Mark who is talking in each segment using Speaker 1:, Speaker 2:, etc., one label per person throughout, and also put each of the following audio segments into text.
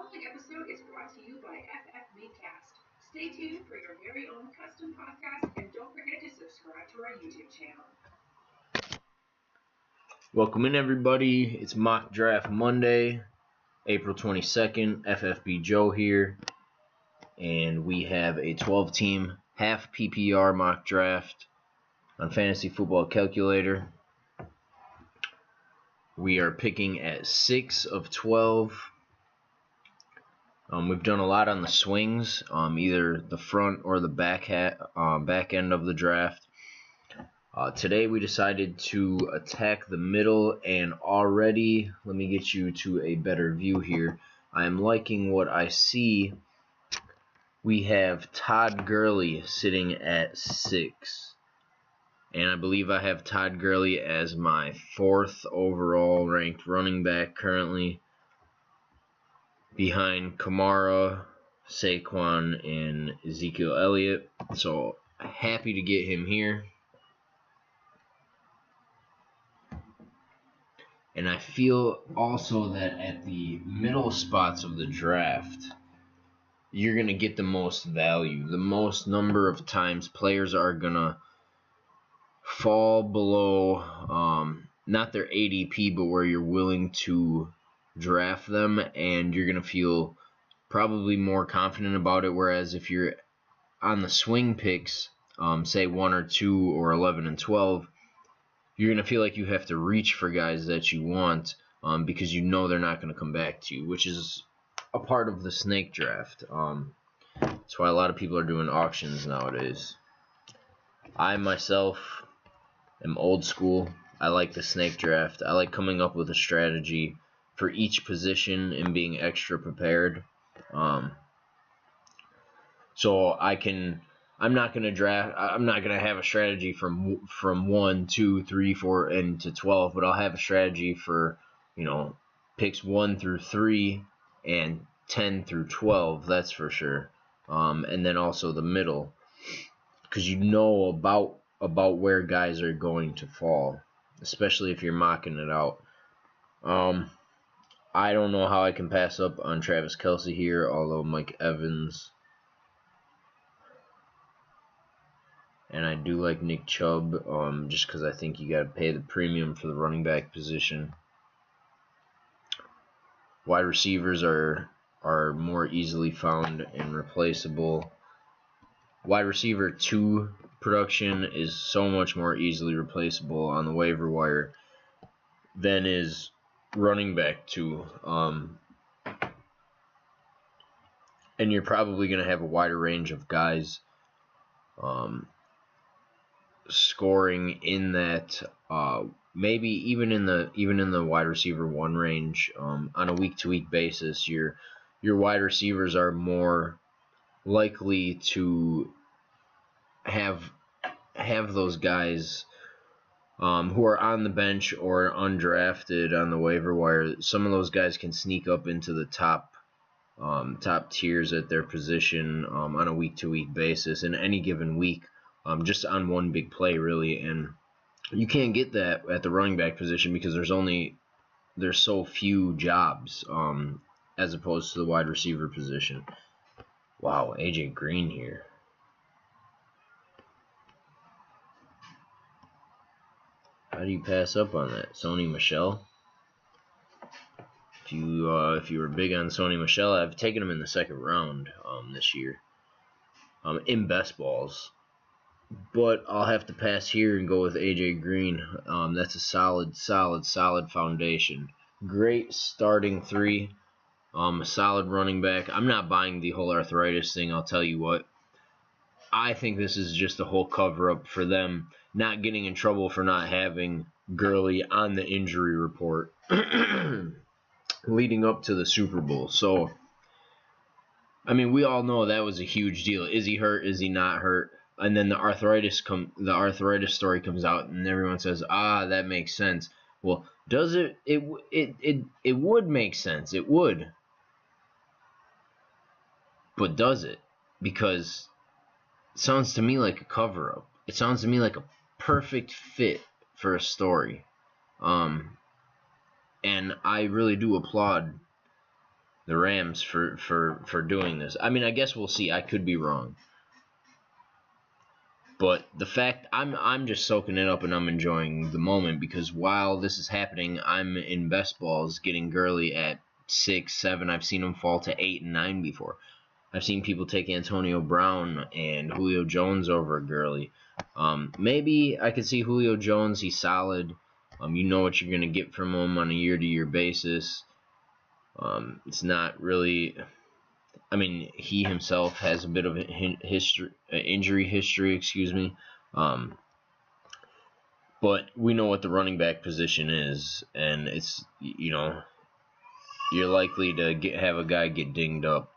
Speaker 1: following episode is brought to you by FFBcast. Stay tuned for your very own custom podcast, and don't forget to subscribe to our YouTube channel.
Speaker 2: Welcome in, everybody. It's Mock Draft Monday, April 22nd. FFB Joe here, and we have a 12-team half PPR mock draft on Fantasy Football Calculator. We are picking at 6 of 12. We've done a lot on the swings, either the front or the back end of the draft. Today we decided to attack the middle, and already, let me get you to a better view here. I'm liking what I see. We have Todd Gurley sitting at 6. And I believe I have Todd Gurley as my 4th overall ranked running back currently, behind Kamara, Saquon, and Ezekiel Elliott. So happy to get him here. And I feel also that at the middle spots of the draft, you're going to get the most value. The most number of times players are going to fall below, not their ADP, but where you're willing to draft them, and you're going to feel probably more confident about it. Whereas if you're on the swing picks, say 1 or 2 or 11 and 12, you're going to feel like you have to reach for guys that you want because you know they're not going to come back to you, which is a part of the snake draft. That's why a lot of people are doing auctions nowadays. I myself am old school. I like the snake draft. I like coming up with a strategy for each position and being extra prepared. So I'm not going to have a strategy from 1, 2, 3, 4, and to 12, but I'll have a strategy for, picks 1 through 3 and 10 through 12, that's for sure. And then also the middle, because you know about where guys are going to fall, especially if you're mocking it out. I don't know how I can pass up on Travis Kelce here, although Mike Evans. And I do like Nick Chubb, just because I think you got to pay the premium for the running back position. Wide receivers are more easily found and replaceable. Wide receiver 2 production is so much more easily replaceable on the waiver wire than is running back 2. And you're probably going to have a wider range of guys scoring in that, maybe even in the wide receiver 1 range, on a week-to-week basis. Your wide receivers are more likely to have those guys who are on the bench or undrafted on the waiver wire. Some of those guys can sneak up into the top tiers at their position on a week-to-week basis in any given week, just on one big play, really. And you can't get that at the running back position because there's so few jobs as opposed to the wide receiver position. Wow, AJ Green here. How do you pass up on that? Sony Michel? If you were big on Sony Michel, I've taken him in the 2nd round this year in best balls. But I'll have to pass here and go with AJ Green. That's a solid foundation. Great starting 3. A solid running back. I'm not buying the whole arthritis thing, I'll tell you what. I think this is just a whole cover-up for them not getting in trouble for not having Gurley on the injury report leading up to the Super Bowl. So, I mean, we all know that was a huge deal. Is he hurt? Is he not hurt? And then the arthritis story comes out, and everyone says, that makes sense. Well, does it? It would make sense. It would. But does it? Because it sounds to me like a cover-up. It sounds to me like a perfect fit for a story. And I really do applaud the Rams for doing this. I mean, I guess we'll see. I could be wrong. But the fact I'm just soaking it up and I'm enjoying the moment, because while this is happening, I'm in best balls getting Gurley at 6, 7. I've seen him fall to 8 and 9 before. I've seen people take Antonio Brown and Julio Jones over Gurley. Maybe I could see Julio Jones. He's solid. You know what you're going to get from him on a year-to-year basis. It's not really... I mean, he himself has a bit of injury history, excuse me. But we know what the running back position is, and it's, you know, you're likely to have a guy get dinged up.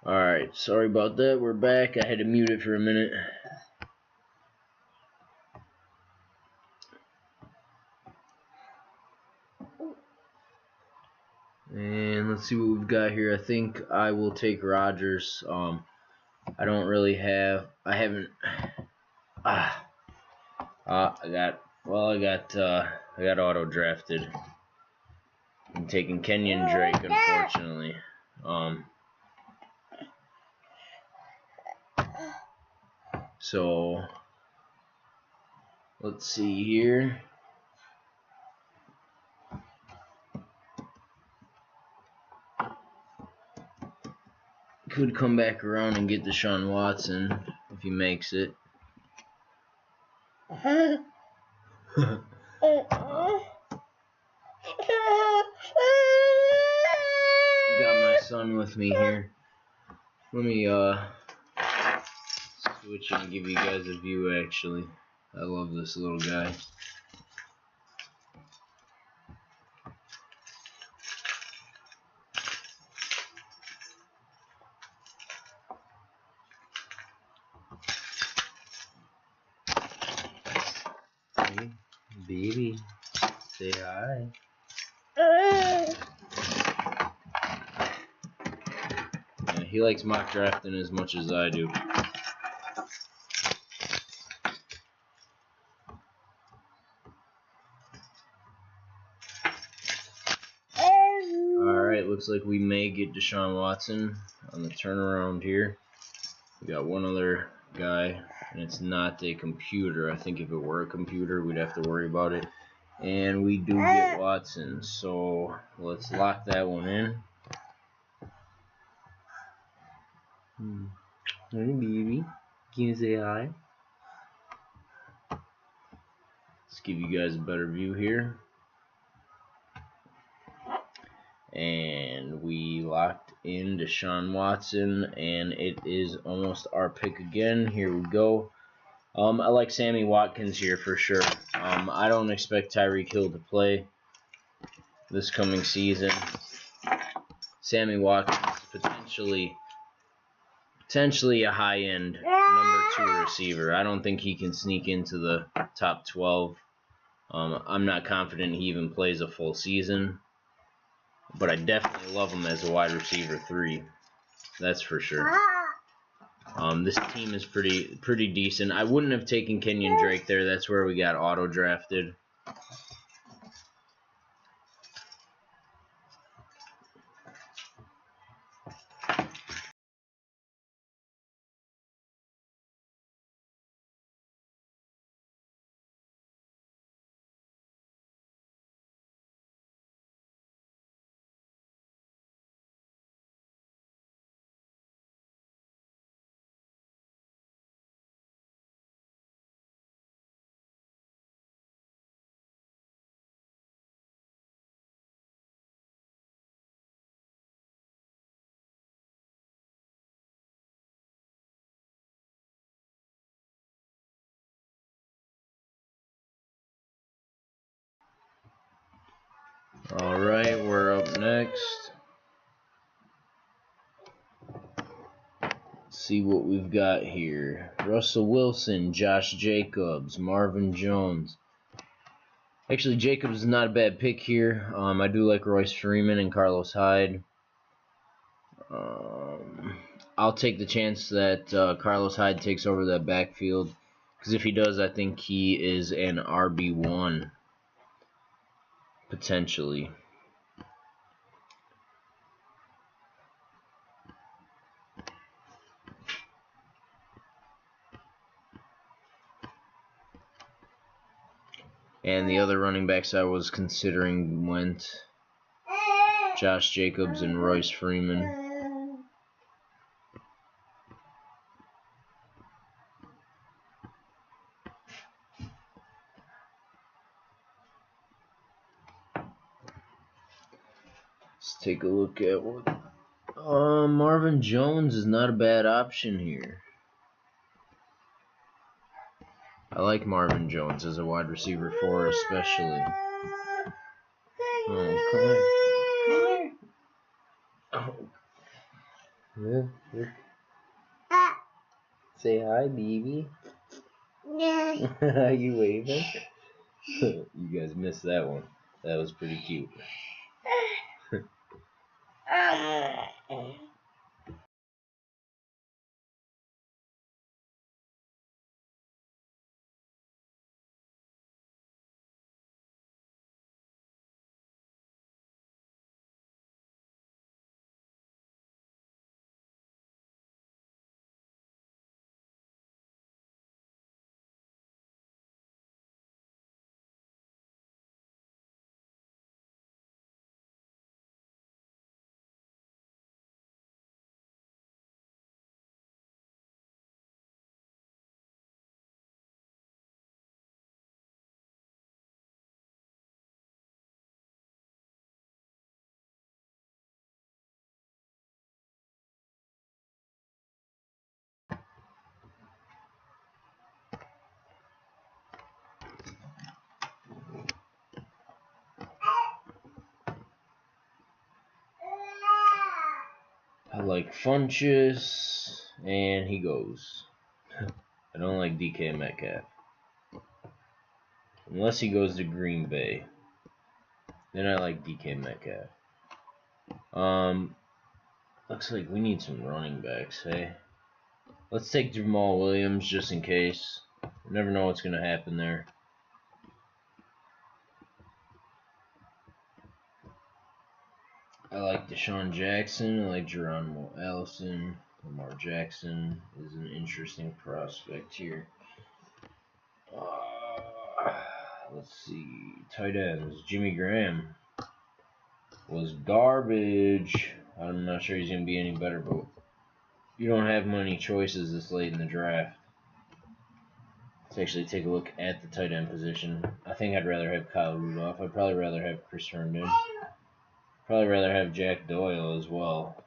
Speaker 2: Alright, sorry about that. We're back. I had to mute it for a minute. And let's see what we've got here. I think I will take Rodgers. I don't really have... I haven't... I got auto-drafted. I'm taking Kenyon Drake, unfortunately. So, let's see here. Could come back around and get Deshaun Watson if he makes it. Got my son with me here. Let me switch and give you guys a view, actually. I love this little guy. Hey, baby, say hi. Yeah, he likes mock drafting as much as I do. Alright, looks like we may get Deshaun Watson on the turnaround here. We got one other guy, and it's not a computer. I think if it were a computer, we'd have to worry about it. And we do get Watson, so let's lock that one in. Hey, baby. Can you say hi? Let's give you guys a better view here. And we locked in Deshaun Watson, and it is almost our pick again. Here we go. I like Sammy Watkins here for sure. I don't expect Tyreek Hill to play this coming season. Sammy Watkins, potentially a high-end number 2 receiver. I don't think he can sneak into the top 12. I'm not confident he even plays a full season. But I definitely love him as a wide receiver 3. That's for sure. This team is pretty decent. I wouldn't have taken Kenyon Drake there. That's where we got auto drafted. All right, we're up next. Let's see what we've got here. Russell Wilson, Josh Jacobs, Marvin Jones. Actually, Jacobs is not a bad pick here. I do like Royce Freeman and Carlos Hyde. I'll take the chance that Carlos Hyde takes over that backfield, because if he does, I think he is an RB1 potentially. And the other running backs I was considering went Josh Jacobs and Royce Freeman. Let's take a look at what Marvin Jones is not a bad option here. I like Marvin Jones as a wide receiver 4 especially. Oh, come here. Come here. Oh. Yeah. Say hi, baby. Are you waving? You guys missed that one. That was pretty cute. I like Funchess, and he goes. I don't like DK Metcalf. Unless he goes to Green Bay. Then I like DK Metcalf. Looks like we need some running backs, hey? Let's take Jamal Williams just in case. You never know what's going to happen there. I like Deshaun Jackson. I like Geronimo Allison. Lamar Jackson is an interesting prospect here. Let's see. Tight ends. Jimmy Graham was garbage. I'm not sure he's going to be any better, but you don't have many choices this late in the draft. Let's actually take a look at the tight end position. I think I'd rather have Kyle Rudolph. I'd probably rather have Chris Herndon. Probably rather have Jack Doyle as well.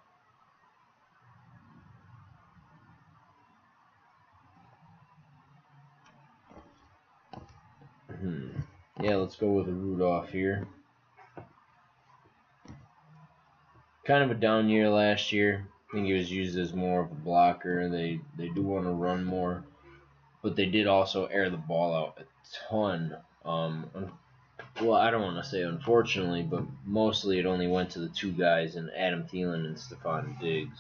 Speaker 2: Yeah, let's go with Rudolph here. Kind of a down year last year. I think he was used as more of a blocker. They do want to run more, but they did also air the ball out a ton. Well, I don't want to say unfortunately, but mostly it only went to the two guys, in Adam Thielen and Stephon Diggs.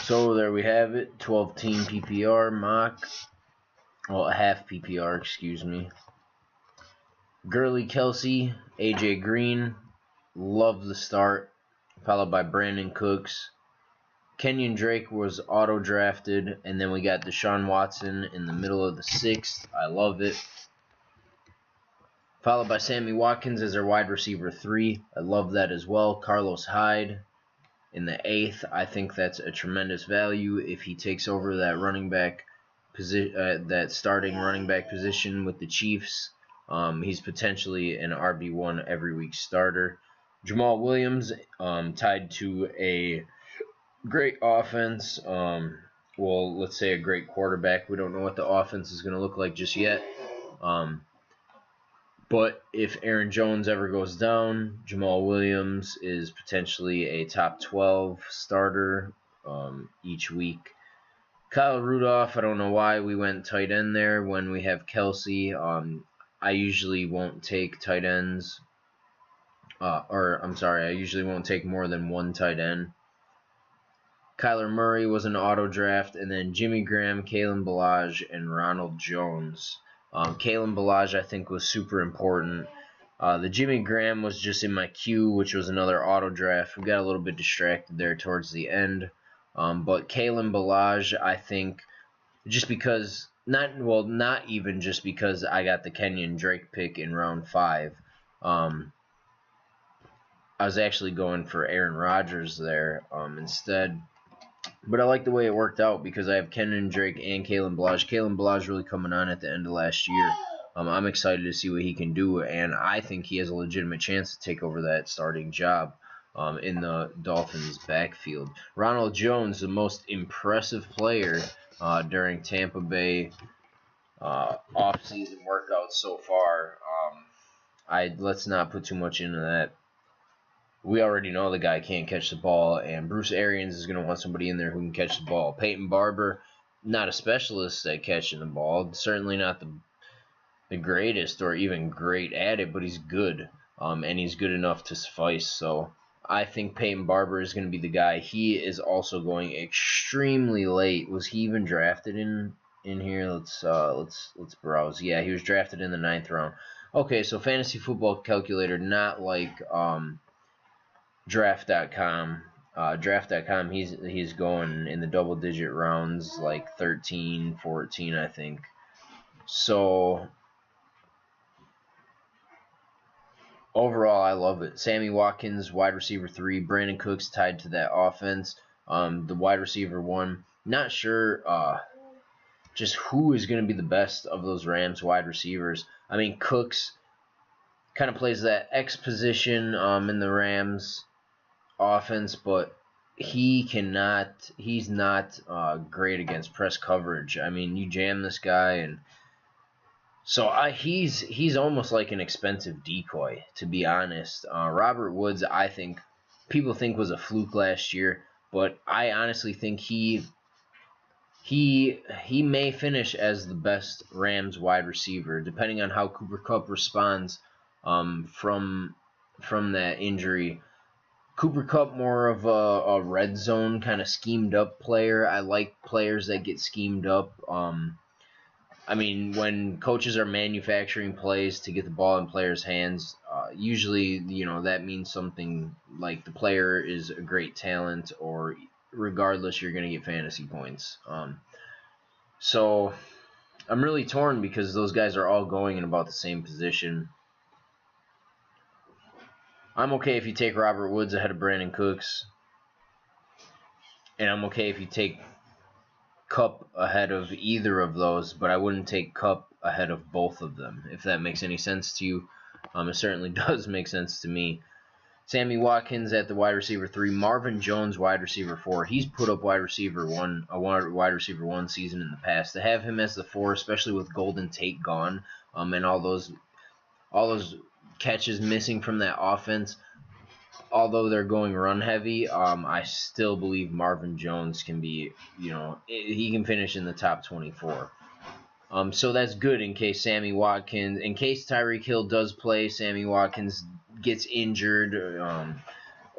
Speaker 2: So there we have it. 12-team PPR mock. Well, half PPR, excuse me. Gurley, Kelsey, AJ Green. Love the start. Followed by Brandon Cooks. Kenyon Drake was auto-drafted. And then we got Deshaun Watson in the middle of the 6th. I love it. Followed by Sammy Watkins as our wide receiver 3. I love that as well. Carlos Hyde in the 8th. I think that's a tremendous value if he takes over that running back position, that starting running back position with the Chiefs. He's potentially an RB1 every week starter. Jamal Williams, tied to a great offense. Well, let's say a great quarterback. We don't know what the offense is going to look like just yet. But if Aaron Jones ever goes down, Jamal Williams is potentially a top 12 starter each week. Kyle Rudolph, I don't know why we went tight end there when we have Kelsey. I usually won't take tight ends. I usually won't take more than one tight end. Kyler Murray was an auto draft, and then Jimmy Graham, Kalen Ballage, and Ronald Jones. Kalen Ballage, I think, was super important. The Jimmy Graham was just in my queue, which was another auto draft. We got a little bit distracted there towards the end. But Kalen Ballage, I think, just because, not even just because I got the Kenyon Drake pick in round 5. I was actually going for Aaron Rodgers there instead. But I like the way it worked out because I have Kenyon Drake and Kalen Ballage. Kalen Ballage really coming on at the end of last year. I'm excited to see what he can do, and I think he has a legitimate chance to take over that starting job in the Dolphins' backfield. Ronald Jones, the most impressive player during Tampa Bay off-season workouts so far. Let's not put too much into that. We already know the guy can't catch the ball, and Bruce Arians is going to want somebody in there who can catch the ball. Peyton Barber, not a specialist at catching the ball, certainly not the greatest or even great at it, but he's good, and he's good enough to suffice. So I think Peyton Barber is going to be the guy. He is also going extremely late. Was he even drafted in here? Let's browse. Yeah, he was drafted in the 9th round. Okay, so Fantasy Football Calculator, not like Draft.com. Draft.com, he's going in the double-digit rounds, like 13, 14, I think. So overall, I love it. Sammy Watkins, wide receiver 3. Brandon Cooks tied to that offense. The wide receiver 1. Not sure just who is going to be the best of those Rams wide receivers. I mean, Cooks kind of plays that X position in the Rams offense, but he's not great against press coverage. I mean, you jam this guy, and so he's almost like an expensive decoy, to be honest. Robert Woods, I think people think was a fluke last year, but I honestly think he may finish as the best Rams wide receiver, depending on how Cooper Kupp responds from that injury. Cooper Kupp, more of a red zone kind of schemed up player. I like players that get schemed up. I mean, when coaches are manufacturing plays to get the ball in players' hands, usually, that means something like the player is a great talent, or regardless, you're going to get fantasy points. So I'm really torn because those guys are all going in about the same position. I'm okay if you take Robert Woods ahead of Brandon Cooks, and I'm okay if you take Kupp ahead of either of those, but I wouldn't take Kupp ahead of both of them, if that makes any sense to you. It certainly does make sense to me. Sammy Watkins at the wide receiver 3. Marvin Jones, wide receiver 4. He's put up wide receiver 1 season in the past. To have him as the 4, especially with Golden Tate gone, and all those catches missing from that offense, although they're going run heavy, I still believe Marvin Jones can be, he can finish in the top 24. So that's good in case Tyreek Hill does play, Sammy Watkins gets injured,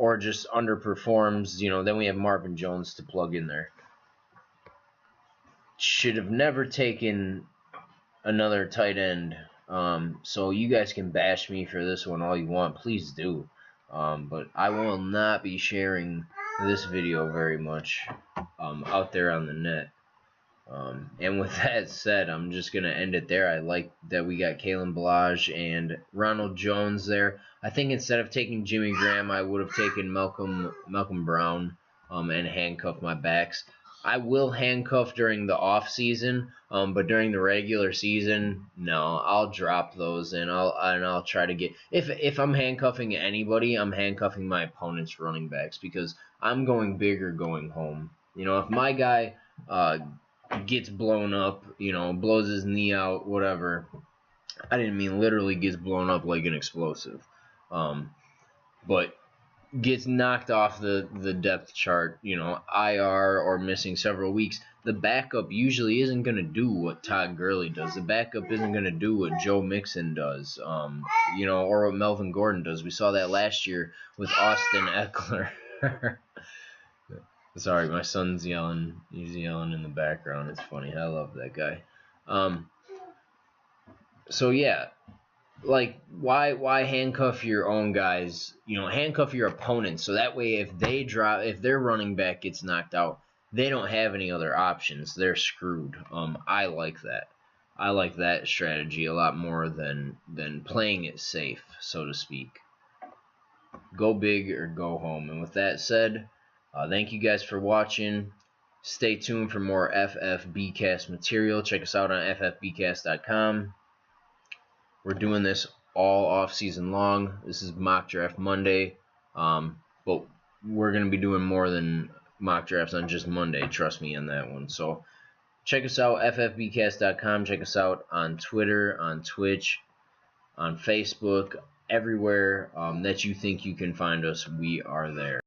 Speaker 2: or just underperforms, then we have Marvin Jones to plug in there. Should have never taken another tight end. So you guys can bash me for this one all you want. Please do. But I will not be sharing this video very much out there on the net. And with that said, I'm just going to end it there. I like that we got Kalen Ballage and Ronald Jones there. I think instead of taking Jimmy Graham, I would have taken Malcolm Brown and handcuffed my backs. I will handcuff during the off season, but during the regular season, no, I'll drop those and I'll try to get if I'm handcuffing anybody, I'm handcuffing my opponent's running backs because I'm going big or going home. If my guy gets blown up, blows his knee out, whatever. I didn't mean literally gets blown up like an explosive, but gets knocked off the depth chart, IR or missing several weeks, the backup usually isn't going to do what Todd Gurley does. The backup isn't going to do what Joe Mixon does, or what Melvin Gordon does. We saw that last year with Austin Eckler. Sorry, my son's yelling. He's yelling in the background. It's funny. I love that guy. So, yeah. Why handcuff your own guys? Handcuff your opponents so that way if their running back gets knocked out, they don't have any other options. They're screwed. I like that. I like that strategy a lot more than playing it safe, so to speak. Go big or go home. And with that said, thank you guys for watching. Stay tuned for more FFBcast material. Check us out on ffbcast.com. We're doing this all off season long. This is Mock Draft Monday, but we're going to be doing more than mock drafts on just Monday. Trust me on that one. So check us out, ffbcast.com. Check us out on Twitter, on Twitch, on Facebook, everywhere that you think you can find us. We are there.